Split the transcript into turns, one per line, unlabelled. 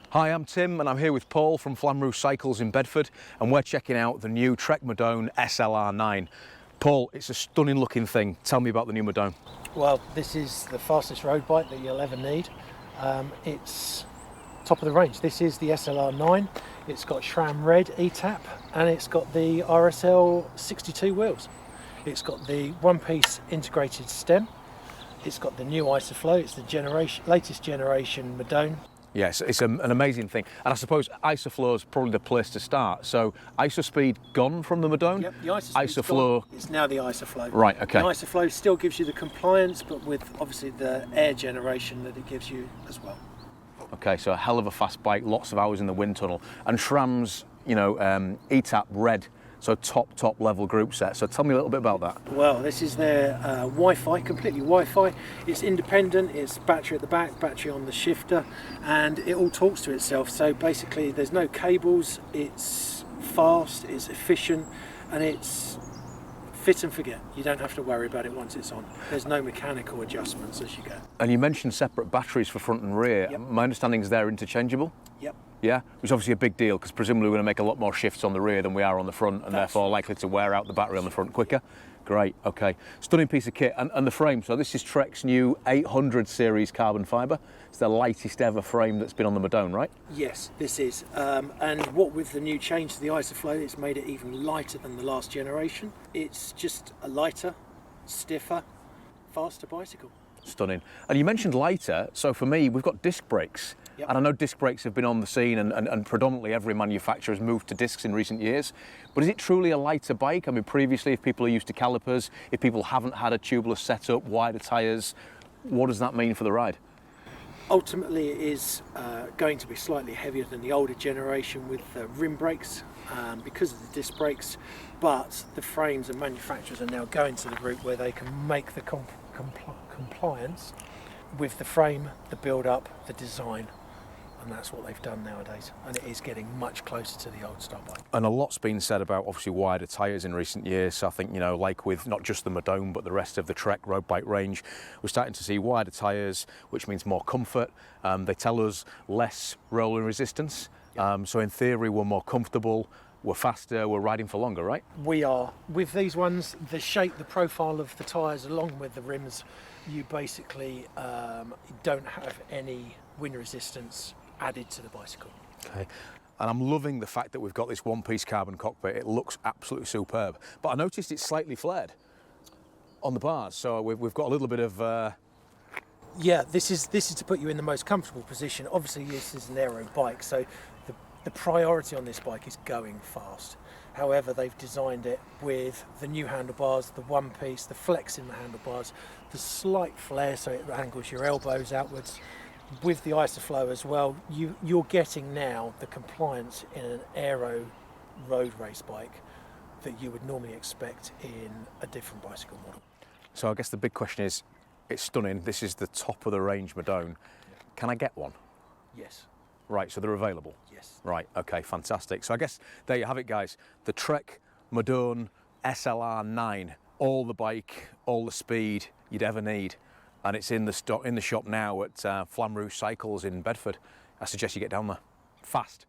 Hi, I'm Tim and I'm here with Paul from Flamme Rouge Cycles in Bedford, and we're checking out the new Trek Madone SLR 9. Paul, it's a stunning looking thing. Tell me about the new Madone.
Well, this is the fastest road bike that you'll ever need. It's top of the range. This is the SLR 9. It's got SRAM RED eTap and it's got the RSL 62 wheels. It's got the one-piece integrated stem. It's got the new IsoFlow. It's the latest generation Madone.
Yes, it's an amazing thing. And I suppose IsoFlow is probably the place to start. So IsoSpeed gone from the Madone?
Yep, the
IsoFlow.
It's now the IsoFlow.
Right, okay.
The IsoFlow still gives you the compliance, but with obviously the air generation that it gives you as well.
Okay, so a hell of a fast bike, lots of hours in the wind tunnel. And SRAM's, eTap Red. So top level group set. So tell me a little bit about that.
Well, this is their Wi-Fi, completely Wi-Fi. It's independent, it's battery at the back, battery on the shifter, and it all talks to itself. So basically there's no cables, it's fast, it's efficient, and it's fit and forget. You don't have to worry about it once it's on. There's no mechanical adjustments as you go.
And you mentioned separate batteries for front and rear.
Yep.
My understanding is they're interchangeable?
Yep.
Yeah, which is obviously a big deal because presumably we're going to make a lot more shifts on the rear than we are on the front, and therefore likely to wear out the battery on the front quicker. Great, okay. Stunning piece of kit. And the frame, so this is Trek's new 800 series carbon fibre. It's the lightest ever frame that's been on the Madone, right?
Yes, this is. And what with the new change to the IsoFlow, it's made it even lighter than the last generation. It's just a lighter, stiffer, faster bicycle.
Stunning. And you mentioned lighter, so for me, we've got disc brakes.
Yep.
And I know disc brakes have been on the scene and predominantly every manufacturer has moved to discs in recent years. But is it truly a lighter bike? I mean, previously, if people are used to calipers, if people haven't had a tubeless setup, wider tyres, what does that mean for the ride?
Ultimately, it is going to be slightly heavier than the older generation with rim brakes because of the disc brakes, but the frames and manufacturers are now going to the route where they can make the compliance with the frame, the build-up, the design. And that's what they've done nowadays, and it is getting much closer to the old style bike.
And a lot's been said about obviously wider tyres in recent years. So I think, like with not just the Madone but the rest of the Trek road bike range, we're starting to see wider tyres, which means more comfort. They tell us less rolling resistance.
Yep.
So in theory we're more comfortable, we're faster, we're riding for longer, right?
We are. With these ones, the shape, the profile of the tyres along with the rims, you basically don't have any wind resistance added to the bicycle.
Okay. And I'm loving the fact that we've got this one-piece carbon cockpit. It looks absolutely superb. But I noticed it's slightly flared on the bars, so we've got a little bit of...
Yeah, this is to put you in the most comfortable position. Obviously, this is an aero bike, so the priority on this bike is going fast. However, they've designed it with the new handlebars, the one-piece, the flex in the handlebars, the slight flare so it angles your elbows outwards. With the IsoFlow as well, you're getting now the compliance in an aero road race bike that you would normally expect in a different bicycle model.
So I guess the big question is, it's stunning. This is the top of the range Madone. Can I get one?
Yes.
Right, so they're available?
Yes.
Right, okay, fantastic. So I guess there you have it, guys. The Trek Madone SLR 9. All the bike, all the speed you'd ever need. And it's in the shop now at Flamme Rouge Cycles in Bedford. I suggest you get down there. Fast.